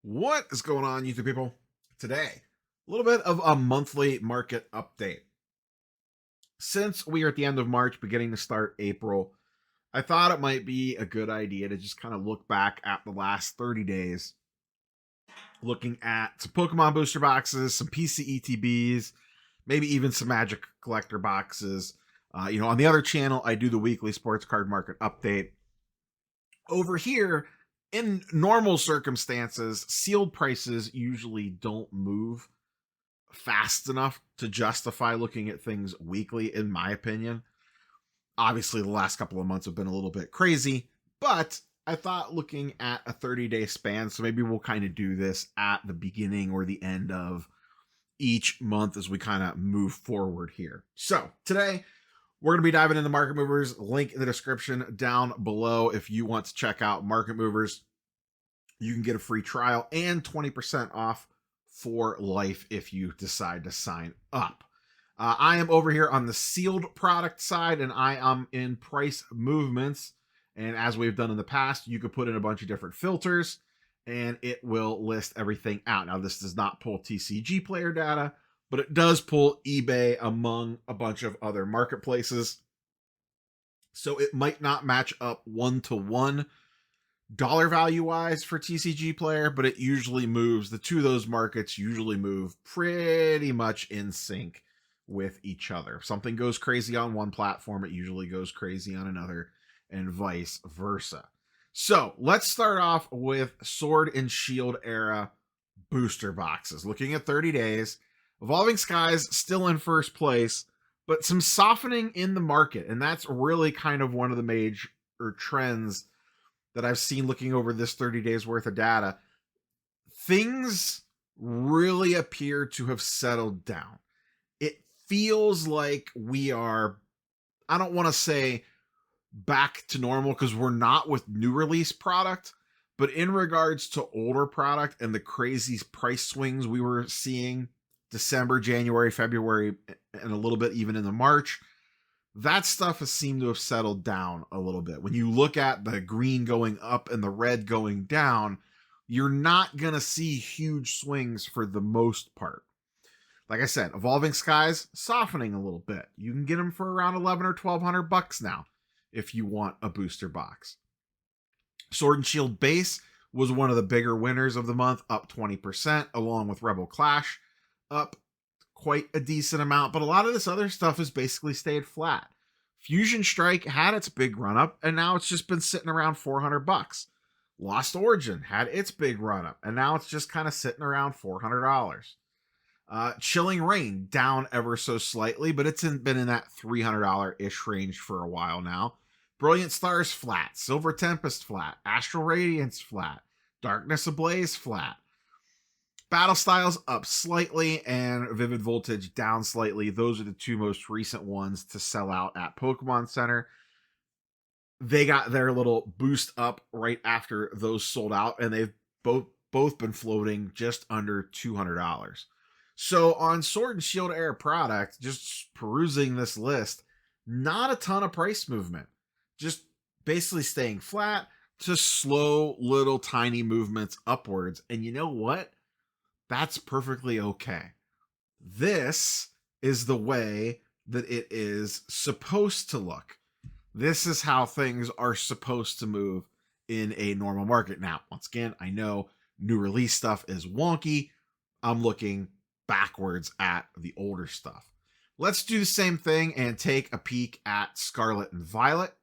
What is going on, YouTube people? Today, a little bit of a monthly market update. Since we are at the end of March, beginning to start April, I thought it might be a good idea to just kind of look back at the last 30 days, looking at some Pokemon booster boxes, some PCETBs, maybe even some Magic collector boxes. On the other channel, I do the weekly sports card market update. Over here, in normal circumstances, sealed prices usually don't move fast enough to justify looking at things weekly, in my opinion. Obviously, the last couple of months have been a little bit crazy, but I thought looking at a 30-day span, so maybe we'll kind of do this at the beginning or the end of each month as we kind of move forward here. So today, we're going to be diving into market movers. Link in the description down below if you want to check out market movers. You can get a free trial and 20% off for life if you decide to sign up. I am over here on the sealed product side, and I am in price movements. And as we've done in the past, you could put in a bunch of different filters, and it will list everything out. Now, this does not pull TCG player data, but it does pull eBay among a bunch of other marketplaces. So it might not match up one-to-one dollar value wise for TCG player, but it usually moves. The two of those markets usually move pretty much in sync with each other. If something goes crazy on one platform, it usually goes crazy on another, and vice versa. So let's start off with Sword and Shield era booster boxes. Looking at 30 days, Evolving Skies still in first place, but some softening in the market. And that's really kind of one of the major trends that I've seen looking over this 30 days worth of data. Things really appear to have settled down. It feels like we are, I don't want to say back to normal because we're not with new release product, but in regards to older product and the crazy price swings we were seeing December, January, February, and a little bit even into March, that stuff has seemed to have settled down a little bit. When you look at the green going up and the red going down, you're not going to see huge swings for the most part. Like I said, Evolving Skies softening a little bit. You can get them for around 11 or 1200 bucks now if you want a booster box. Sword and Shield base was one of the bigger winners of the month, up 20%, along with Rebel Clash, up quite a decent amount, but a lot of this other stuff has basically stayed flat. Fusion Strike had its big run up, and now it's just been sitting around 400 bucks. Lost Origin had its big run up, and now it's just kind of sitting around $400. Chilling Reign down ever so slightly, but it's been in that $300-ish range for a while now. Brilliant Stars flat, Silver Tempest flat, Astral Radiance flat, Darkness Ablaze flat. Battle Styles up slightly, and Vivid Voltage down slightly. Those are the two most recent ones to sell out at Pokemon Center. They got their little boost up right after those sold out, and they've both been floating just under $200. So on Sword and Shield era product, just perusing this list, not a ton of price movement. Just basically staying flat to slow little tiny movements upwards. And you know what? That's perfectly okay. This is the way that it is supposed to look. This is how things are supposed to move in a normal market. Now, once again, I know new release stuff is wonky. I'm looking backwards at the older stuff. Let's do the same thing and take a peek at Scarlet and Violet.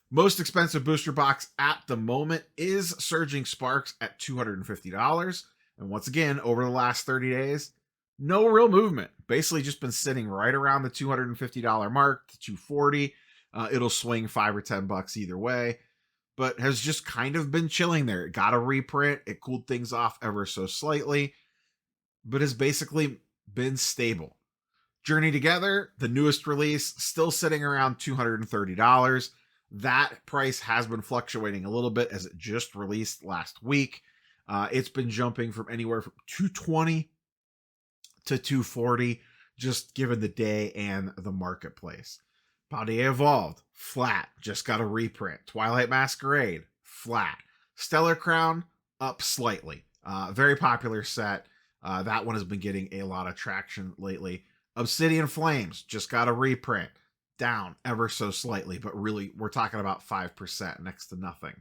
Most expensive booster box at the moment is Surging Sparks at $250. And once again, over the last 30 days, no real movement. Basically just been sitting right around the $250 mark to $240. It'll swing $5 or $10 either way, but has just kind of been chilling there. It got a reprint. It cooled things off ever so slightly, but has basically been stable. Journey Together, the newest release, still sitting around $230. That price has been fluctuating a little bit as it just released last week. It's been jumping from anywhere from $220 to $240, just given the day and the marketplace. Paldea Evolved, flat, just got a reprint. Twilight Masquerade, flat. Stellar Crown, up slightly. Very popular set. That one has been getting a lot of traction lately. Obsidian Flames just got a reprint, down ever so slightly, but really we're talking about 5%, next to nothing.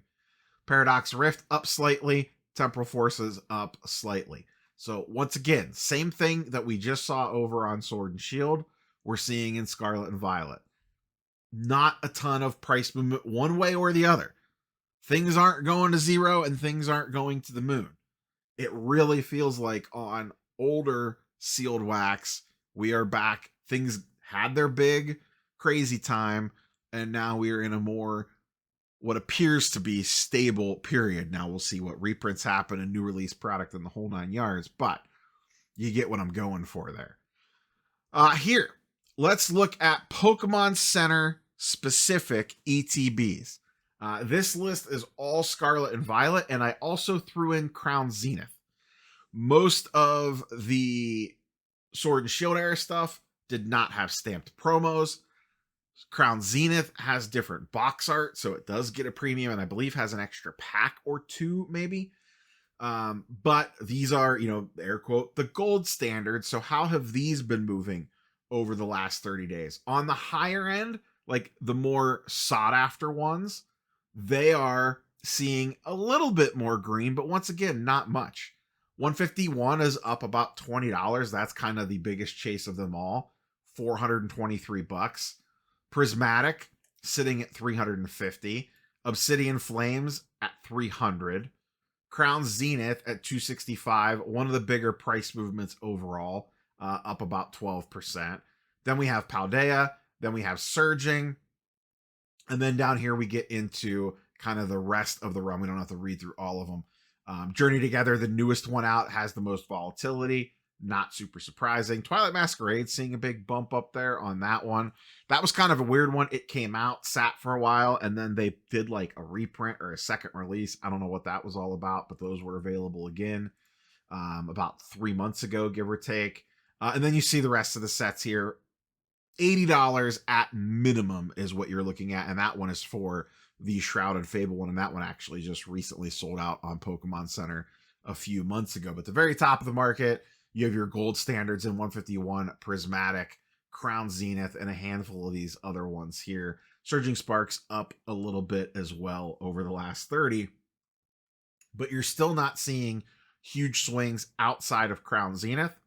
Paradox Rift up slightly, Temporal Forces up slightly. So once again, same thing that we just saw over on Sword and Shield, we're seeing in Scarlet and Violet. Not a ton of price movement one way or the other. Things aren't going to zero and things aren't going to the moon. It really feels like on older sealed wax, we are back. Things had their big crazy time, and now we are in a more what appears to be stable period. Now we'll see what reprints happen and new release product and the whole 9 yards, but you get what I'm going for there. Here, let's look at Pokemon Center specific ETBs. This list is all Scarlet and Violet, and I also threw in Crown Zenith. Most of the Sword and Shield era stuff did not have stamped promos. Crown Zenith has different box art, so it does get a premium, and I believe has an extra pack or two, maybe. But these are, air quote, the gold standard. So how have these been moving over the last 30 days? On the higher end, like the more sought after ones, they are seeing a little bit more green, but once again, not much. 151 is up about $20. That's kind of the biggest chase of them all. $423. Prismatic sitting at $350. Obsidian Flames at $300. Crown Zenith at $265. One of the bigger price movements overall, up about 12%. Then we have Paldea. Then we have Surging. And then down here we get into kind of the rest of the run. We don't have to read through all of them. Journey Together, the newest one out, has the most volatility. Not super surprising. Twilight Masquerade seeing a big bump up there on that one. That was kind of a weird one. It came out, sat for a while, and then they did like a reprint or a second release. I don't know what that was all about, but those were available again about 3 months ago, give or take. And then you see the rest of the sets here. $80 at minimum is what you're looking at, and that one is for the Shrouded Fable one, and that one actually just recently sold out on Pokemon Center a few months ago. But the very top of the market, you have your gold standards in 151, Prismatic, Crown Zenith, and a handful of these other ones here. Surging Sparks up a little bit as well over the last 30, but you're still not seeing huge swings outside of Crown Zenith.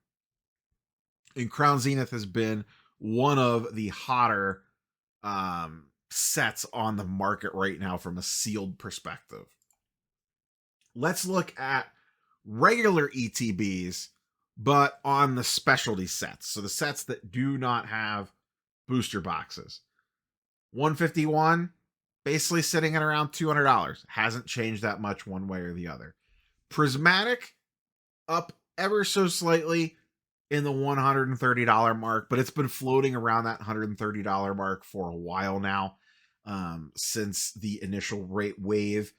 And Crown Zenith has been one of the hotter sets on the market right now from a sealed perspective. Let's look at regular ETBs, but on the specialty sets. So the sets that do not have booster boxes. 151, basically sitting at around $200. Hasn't changed that much one way or the other. Prismatic, up ever so slightly in the $130 mark, but it's been floating around that $130 mark for a while now, since the initial rate wave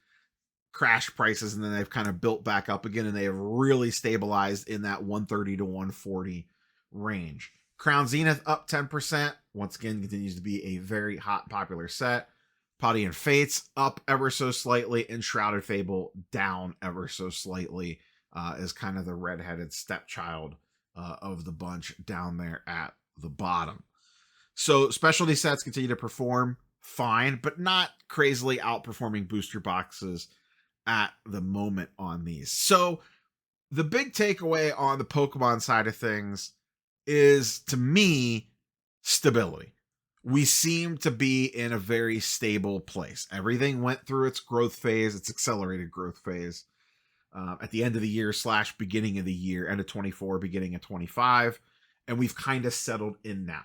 crash prices, and then they've kind of built back up again, and they have really stabilized in that 130 to 140 range. Crown Zenith up 10%. Once again, continues to be a very hot, popular set. Paldean Fates up ever so slightly, and Shrouded Fable down ever so slightly, is kind of the redheaded stepchild of the bunch down there at the bottom. So specialty sets continue to perform fine, but not crazily outperforming booster boxes at the moment on these. So the big takeaway on the Pokemon side of things is, to me, stability. We seem to be in a very stable place. Everything went through its growth phase, its accelerated growth phase, at the end of the year / beginning of the year, end of 24, beginning of 25. And we've kind of settled in now.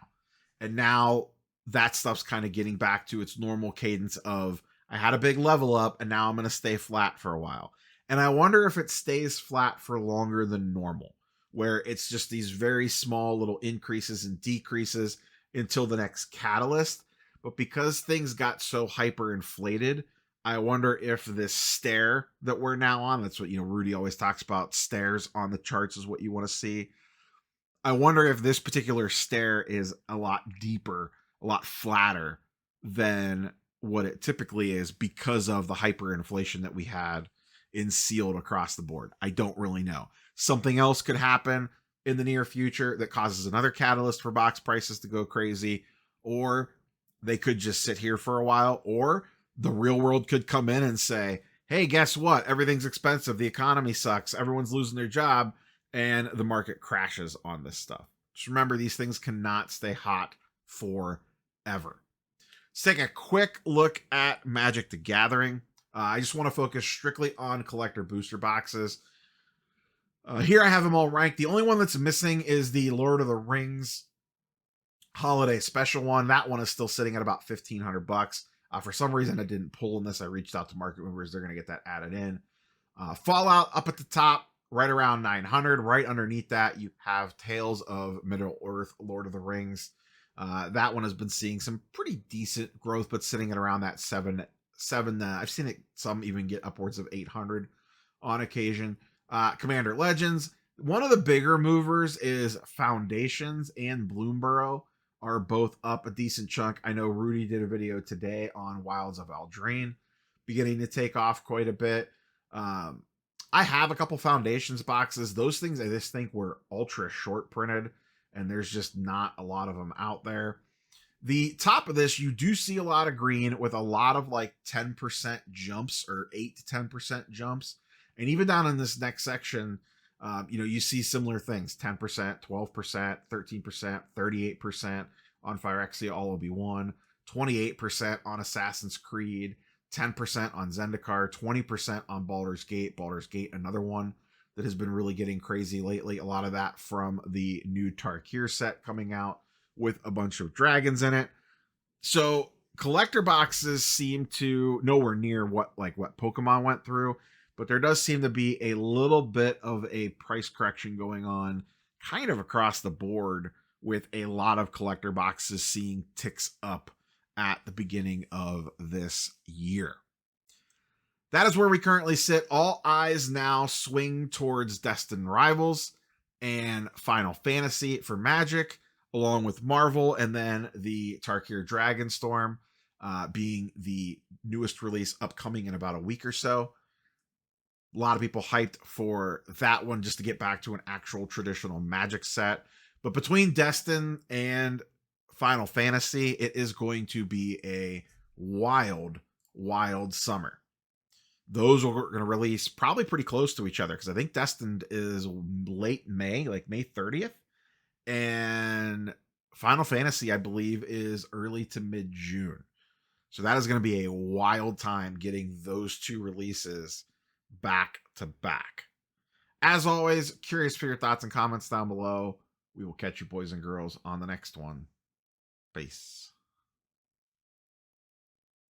And now that stuff's kind of getting back to its normal cadence of, I had a big level up and now I'm going to stay flat for a while. And I wonder if it stays flat for longer than normal, where it's just these very small little increases and decreases until the next catalyst. But because things got so hyperinflated, I wonder if this stair that we're now on, that's what, Rudy always talks about, stairs on the charts is what you want to see. I wonder if this particular stair is a lot deeper, a lot flatter than what it typically is, because of the hyperinflation that we had in sealed across the board. I don't really know. Something else could happen in the near future that causes another catalyst for box prices to go crazy, or they could just sit here for a while, or the real world could come in and say, hey, guess what? Everything's expensive. The economy sucks. Everyone's losing their job, and the market crashes on this stuff. Just remember, these things cannot stay hot forever. Let's take a quick look at Magic the Gathering. I just want to focus strictly on collector booster boxes. Here I have them all ranked. The only one that's missing is the Lord of the Rings holiday special one. That one is still sitting at about $1,500. For some reason, I didn't pull in this. I reached out to Market Movers. They're going to get that added in. Fallout up at the top, right around 900. Right underneath that, you have Tales of Middle-earth, Lord of the Rings. That one has been seeing some pretty decent growth, but sitting at around that seven. I've seen it some even get upwards of 800 on occasion. Commander Legends. One of the bigger movers is Foundations and Bloomburrow are both up a decent chunk. I know Rudy did a video today on Wilds of Eldraine, beginning to take off quite a bit. I have a couple Foundations boxes. Those things I just think were ultra short printed, and there's just not a lot of them out there. The top of this, you do see a lot of green with a lot of like 10% jumps or 8 to 10% jumps. And even down in this next section, you see similar things, 10%, 12%, 13%, 38% on Phyrexia All Obi-Wan, 28% on Assassin's Creed, 10% on Zendikar, 20% on Baldur's Gate. Baldur's Gate, another one that has been really getting crazy lately. A lot of that from the new Tarkir set coming out with a bunch of dragons in it. So collector boxes seem to nowhere near what Pokemon went through, but there does seem to be a little bit of a price correction going on kind of across the board, with a lot of collector boxes seeing ticks up at the beginning of this year. That is where we currently sit. All eyes now swing towards Destined Rivals and Final Fantasy for Magic, along with Marvel, and then the Tarkir Dragonstorm being the newest release upcoming in about a week or so. A lot of people hyped for that one just to get back to an actual traditional Magic set. But between Destin and Final Fantasy, it is going to be a wild, wild summer. Those are going to release probably pretty close to each other, because I think Destined is late May, like May 30th. And Final Fantasy, I believe, is early to mid-June. So that is going to be a wild time getting those two releases back to back. As always, curious for your thoughts and comments down below. We will catch you boys and girls on the next one. Peace.